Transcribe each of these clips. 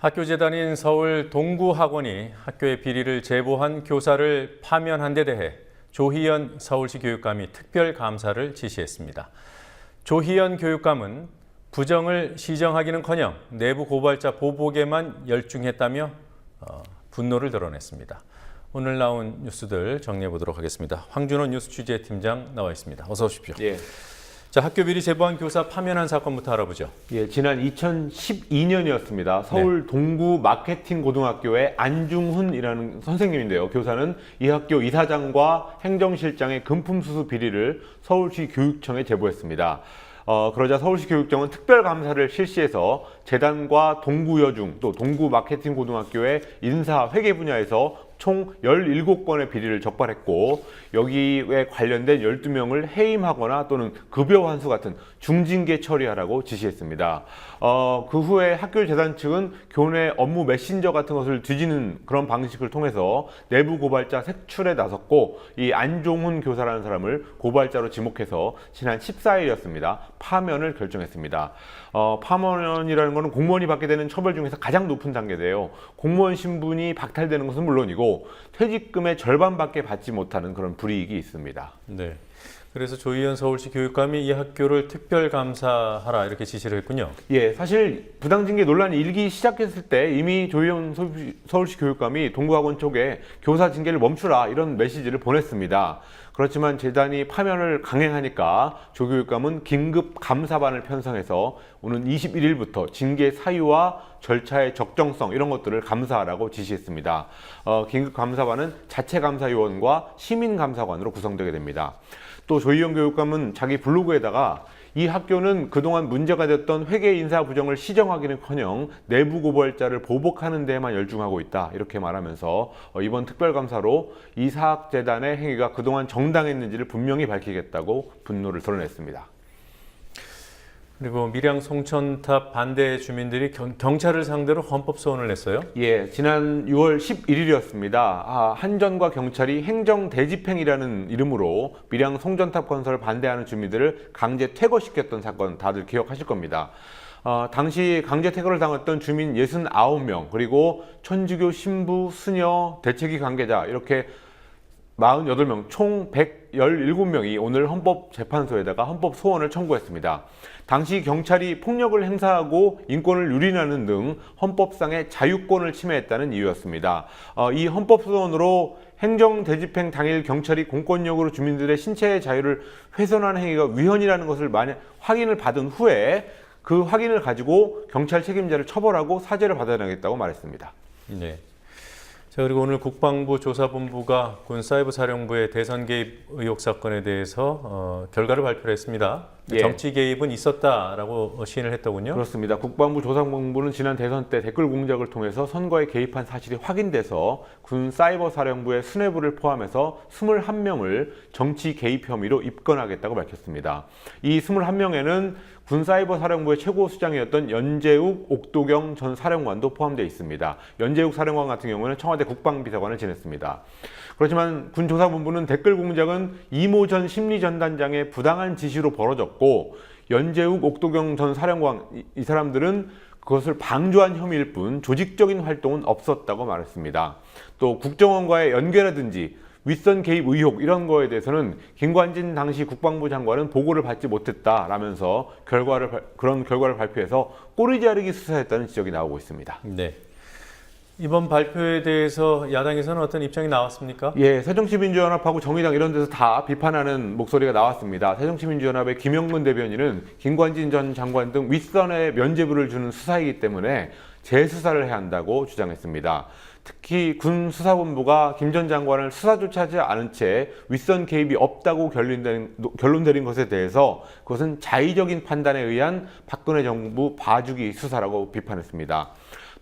학교 재단인 서울 동구학원이 학교의 비리를 제보한 교사를 파면한 데 대해 조희연 서울시 교육감이 특별 감사를 지시했습니다. 조희연 교육감은 부정을 시정하기는커녕 내부 고발자 보복에만 열중했다며 분노를 드러냈습니다. 오늘 나온 뉴스들 정리해 보도록 하겠습니다. 황준호 뉴스 취재팀장 나와 있습니다. 어서 오십시오. 예. 자, 학교 비리 제보한 교사 파면한 사건부터 알아보죠. 예, 지난 2012년이었습니다. 서울 동구 마케팅 고등학교의 안중훈이라는 선생님인데요. 교사는 이 학교 이사장과 행정실장의 금품수수 비리를 서울시 교육청에 제보했습니다. 그러자 서울시 교육청은 특별감사를 실시해서 재단과 동구여중 또 동구 마케팅 고등학교의 인사 회계 분야에서 총 17건의 비리를 적발했고 여기에 관련된 12명을 해임하거나 또는 급여 환수 같은 중징계 처리하라고 지시했습니다. 그 후에 학교 재단 측은 교내 업무 메신저 같은 것을 뒤지는 그런 방식을 통해서 내부 고발자 색출에 나섰고 이 안종훈 교사라는 사람을 고발자로 지목해서 지난 14일이었습니다. 파면을 결정했습니다. 파면이라는 것은 공무원이 받게 되는 처벌 중에서 가장 높은 단계인데요. 공무원 신분이 박탈되는 것은 물론이고 퇴직금의 절반밖에 받지 못하는 그런 불이익이 있습니다. 네. 그래서 조희연 서울시 교육감이 이 학교를 특별 감사하라 이렇게 지시를 했군요. 예, 사실 부당징계 논란이 일기 시작했을 때 이미 조희연 서울시 교육감이 동구학원 쪽에 교사 징계를 멈추라 이런 메시지를 보냈습니다. 그렇지만 재단이 파면을 강행하니까 조 교육감은 긴급 감사반을 편성해서 오는 21일부터 징계 사유와 절차의 적정성 이런 것들을 감사하라고 지시했습니다. 긴급 감사반은 자체감사위원과 시민감사관으로 구성되게 됩니다. 또 조희연 교육감은 자기 블로그에다가 이 학교는 그동안 문제가 됐던 회계 인사 부정을 시정하기는커녕 내부 고발자를 보복하는 데에만 열중하고 있다 이렇게 말하면서 이번 특별감사로 이 사학재단의 행위가 그동안 정당했는지를 분명히 밝히겠다고 분노를 드러냈습니다. 그리고 밀양 송천탑 반대 주민들이 경찰을 상대로 헌법소원을 냈어요? 예, 지난 6월 11일이었습니다. 한전과 경찰이 행정대집행이라는 이름으로 밀양 송전탑 건설을 반대하는 주민들을 강제 퇴거시켰던 사건 다들 기억하실 겁니다. 당시 강제 퇴거를 당했던 주민 69명 그리고 천주교 신부, 수녀, 대책위 관계자 이렇게 48명, 총 117명이 오늘 헌법재판소에다가 헌법소원을 청구했습니다. 당시 경찰이 폭력을 행사하고 인권을 유린하는 등 헌법상의 자유권을 침해했다는 이유였습니다. 이 헌법소원으로 행정대집행 당일 경찰이 공권력으로 주민들의 신체의 자유를 훼손하는 행위가 위헌이라는 것을 만약 확인을 받은 후에 그 확인을 가지고 경찰 책임자를 처벌하고 사죄를 받아내겠다고 말했습니다. 네. 자, 그리고 오늘 국방부 조사본부가 군 사이버사령부의 대선 개입 의혹 사건에 대해서 결과를 발표를 했습니다. 예. 정치 개입은 있었다라고 시인을 했더군요. 그렇습니다. 국방부 조사본부는 지난 대선 때 댓글 공작을 통해서 선거에 개입한 사실이 확인돼서 군 사이버사령부의 수뇌부를 포함해서 21명을 정치 개입 혐의로 입건하겠다고 밝혔습니다. 이 21명에는 군 사이버사령부의 최고 수장이었던 연재욱 옥도경 전 사령관도 포함되어 있습니다. 연재욱 사령관 같은 경우는 청와대 국방비서관을 지냈습니다. 그렇지만 군 조사본부는 댓글 공작은 이모 전 심리전단장의 부당한 지시로 벌어졌고 연재욱 옥도경 전 사령관 이 사람들은 그것을 방조한 혐의일 뿐 조직적인 활동은 없었다고 말했습니다. 또 국정원과의 연계라든지 윗선 개입 의혹 이런 거에 대해서는 김관진 당시 국방부 장관은 보고를 받지 못했다라면서 그런 결과를 발표해서 꼬리 자르기 수사했다는 지적이 나오고 있습니다. 네. 이번 발표에 대해서 야당에서는 어떤 입장이 나왔습니까? 예, 새정치민주연합하고 정의당 이런 데서 다 비판하는 목소리가 나왔습니다. 새정치민주연합의 김영근 대변인은 김관진 전 장관 등 윗선에 면죄부를 주는 수사이기 때문에 재수사를 해야 한다고 주장했습니다. 특히 군 수사본부가 김 전 장관을 수사조차 하지 않은 채 윗선 개입이 없다고 결론 내린 것에 대해서 그것은 자의적인 판단에 의한 박근혜 정부 봐주기 수사라고 비판했습니다.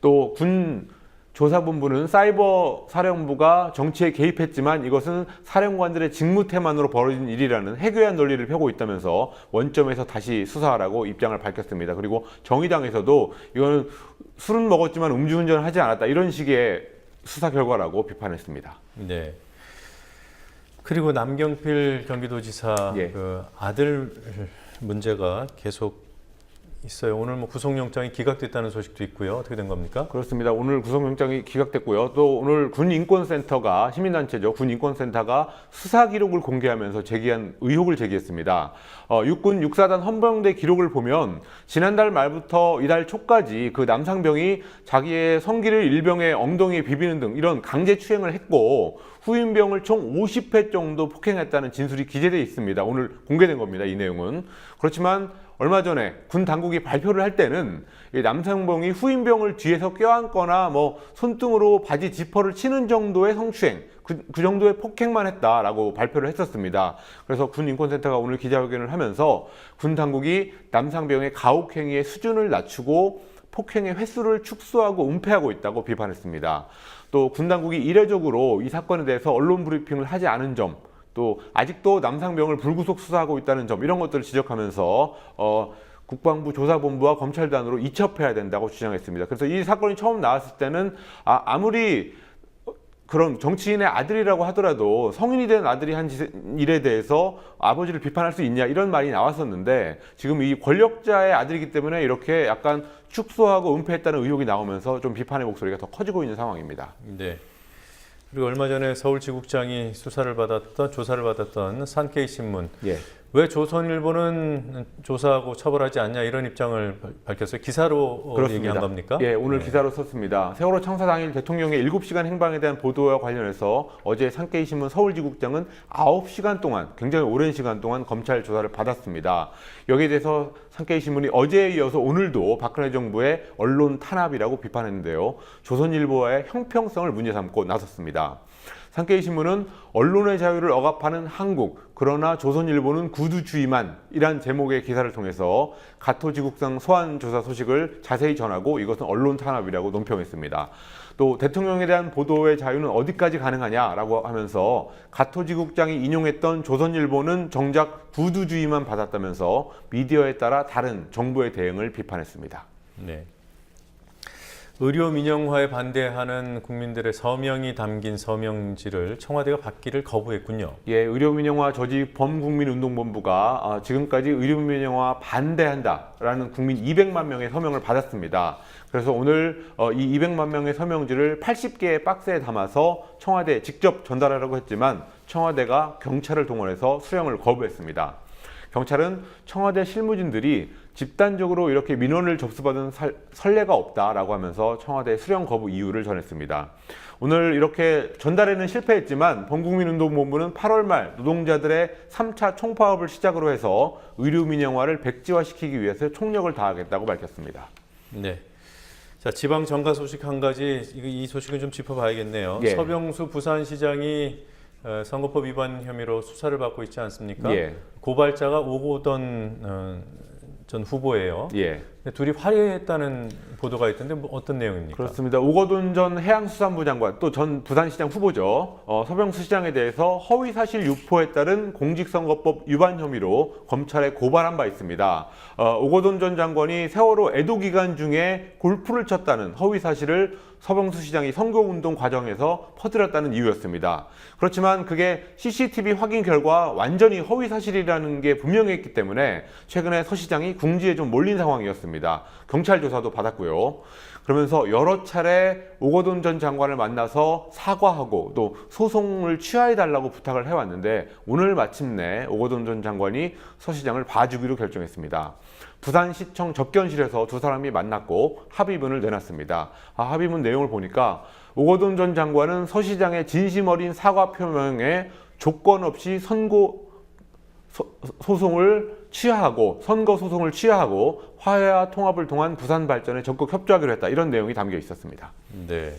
또 군 조사본부는 사이버 사령부가 정치에 개입했지만 이것은 사령관들의 직무 태만으로 벌어진 일이라는 해괴한 논리를 펴고 있다면서 원점에서 다시 수사하라고 입장을 밝혔습니다. 그리고 정의당에서도 이거는 술은 먹었지만 음주운전을 하지 않았다 이런 식의 수사 결과라고 비판했습니다. 네. 그리고 남경필 경기도지사 예. 그 아들 문제가 계속 있어요. 오늘 뭐 구속영장이 기각됐다는 소식도 있고요. 어떻게 된 겁니까? 그렇습니다. 오늘 구속영장이 기각됐고요. 또 오늘 군인권센터가 시민단체죠. 군인권센터가 수사 기록을 공개하면서 제기한 의혹을 제기했습니다. 육군 육사단 헌병대 기록을 보면 지난달 말부터 이달 초까지 그 남상병이 자기의 성기를 일병의 엉덩이에 비비는 등 이런 강제 추행을 했고 후임병을 총 50회 정도 폭행했다는 진술이 기재되어 있습니다. 오늘 공개된 겁니다. 이 내용은. 그렇지만 얼마 전에 군 당국이 발표를 할 때는 이 남상병이 후임병을 뒤에서 껴안거나 뭐 손등으로 바지 지퍼를 치는 정도의 성추행, 그 정도의 폭행만 했다라고 발표를 했었습니다. 그래서 군인권센터가 오늘 기자회견을 하면서 군 당국이 남상병의 가혹행위의 수준을 낮추고 폭행의 횟수를 축소하고 은폐하고 있다고 비판했습니다. 또 군 당국이 이례적으로 이 사건에 대해서 언론 브리핑을 하지 않은 점, 또 아직도 남상병을 불구속 수사하고 있다는 점 이런 것들을 지적하면서 국방부 조사본부와 검찰단으로 이첩해야 된다고 주장했습니다. 그래서 이 사건이 처음 나왔을 때는 아무리 그런 정치인의 아들이라고 하더라도 성인이 된 아들이 한 일에 대해서 아버지를 비판할 수 있냐 이런 말이 나왔었는데 지금 이 권력자의 아들이기 때문에 이렇게 약간 축소하고 은폐했다는 의혹이 나오면서 좀 비판의 목소리가 더 커지고 있는 상황입니다. 네. 그리고 얼마 전에 서울지국장이 조사를 받았던 산케이 신문. 예. 왜 조선일보는 조사하고 처벌하지 않냐 이런 입장을 밝혔어요. 기사로 그렇습니다. 얘기한 겁니까? 예, 오늘 기사로 썼습니다. 세월호 창사 당일 대통령의 7시간 행방에 대한 보도와 관련해서 어제 산케이 신문 서울지국장은 9시간 동안 굉장히 오랜 시간 동안 검찰 조사를 받았습니다. 여기에 대해서 산케이 신문이 어제에 이어서 오늘도 박근혜 정부의 언론 탄압이라고 비판했는데요. 조선일보와의 형평성을 문제 삼고 나섰습니다. 산케이 신문은 언론의 자유를 억압하는 한국, 그러나 조선일보는 구두주의만 이란 제목의 기사를 통해서 가토지국상 소환 조사 소식을 자세히 전하고 이것은 언론 탄압이라고 논평했습니다. 또 대통령에 대한 보도의 자유는 어디까지 가능하냐라고 하면서 가토지국장이 인용했던 조선일보는 정작 구두주의만 받았다면서 미디어에 따라 다른 정부의 대응을 비판했습니다. 네. 의료 민영화에 반대하는 국민들의 서명이 담긴 서명지를 청와대가 받기를 거부했군요. 예, 의료민영화 조직 범국민운동본부가 지금까지 의료민영화 반대한다라는 국민 200만 명의 서명을 받았습니다. 그래서 오늘 이 200만 명의 서명지를 80개의 박스에 담아서 청와대에 직접 전달하려고 했지만 청와대가 경찰을 동원해서 수령을 거부했습니다. 경찰은 청와대 실무진들이 집단적으로 이렇게 민원을 접수받은 선례가 없다라고 하면서 청와대 수령 거부 이유를 전했습니다. 오늘 이렇게 전달에는 실패했지만 범국민운동본부는 8월 말 노동자들의 3차 총파업을 시작으로 해서 의료 민영화를 백지화시키기 위해서 총력을 다하겠다고 밝혔습니다. 네. 자, 지방 정가 소식 한 가지, 이 소식은 좀 짚어봐야겠네요. 예. 서병수 부산시장이 선거법 위반 혐의로 수사를 받고 있지 않습니까? 예. 고발자가 오고돈 전 후보예요. 예. 둘이 화해했다는 보도가 있던데 어떤 내용입니까? 그렇습니다. 오거돈 전 해양수산부 장관 또 전 부산시장 후보죠. 서병수 시장에 대해서 허위사실 유포에 따른 공직선거법 위반 혐의로 검찰에 고발한 바 있습니다. 오거돈 전 장관이 세월호 애도 기간 중에 골프를 쳤다는 허위사실을 서병수 시장이 선거운동 과정에서 퍼뜨렸다는 이유였습니다. 그렇지만 그게 CCTV 확인 결과 완전히 허위사실이라는 게 분명했기 때문에 최근에 서 시장이 궁지에 좀 몰린 상황이었습니다. 경찰 조사도 받았고요. 그러면서 여러 차례 오거돈 전 장관을 만나서 사과하고 또 소송을 취하해달라고 부탁을 해왔는데 오늘 마침내 오거돈 전 장관이 서 시장을 봐주기로 결정했습니다. 부산시청 접견실에서 두 사람이 만났고 합의문을 내놨습니다. 합의문 내용을 보니까 오거돈 전 장관은 서 시장의 진심 어린 사과 표명에 조건 없이 선거 소송을 취하하고 화해와 통합을 통한 부산 발전에 적극 협조하기로 했다. 이런 내용이 담겨 있었습니다. 네.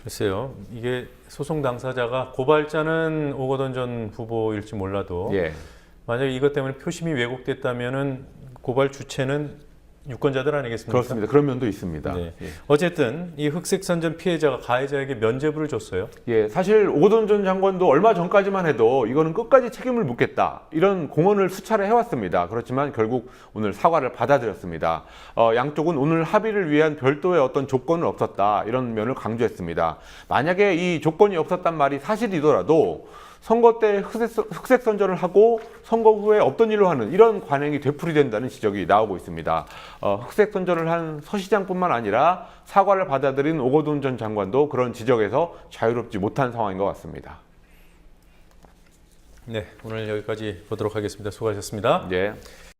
글쎄요. 이게 소송 당사자가 고발자는 오거돈 전 후보일지 몰라도 예. 만약에 이것 때문에 표심이 왜곡됐다면은 고발 주체는 유권자들 아니겠습니까? 그렇습니다. 그런 면도 있습니다. 네. 예. 어쨌든 이 흑색선전 피해자가 가해자에게 면죄부를 줬어요. 예, 사실 오거돈 전 장관도 얼마 전까지만 해도 이거는 끝까지 책임을 묻겠다 이런 공언을 수차례 해왔습니다. 그렇지만 결국 오늘 사과를 받아들였습니다. 양쪽은 오늘 합의를 위한 별도의 어떤 조건은 없었다 이런 면을 강조했습니다. 만약에 이 조건이 없었단 말이 사실이더라도 선거 때 흑색 선전을 하고 선거 후에 없던 일로 하는 이런 관행이 되풀이된다는 지적이 나오고 있습니다. 흑색 선전을 한 서 시장뿐만 아니라 사과를 받아들인 오거돈 전 장관도 그런 지적에서 자유롭지 못한 상황인 것 같습니다. 네, 오늘 여기까지 보도록 하겠습니다. 수고하셨습니다. 예.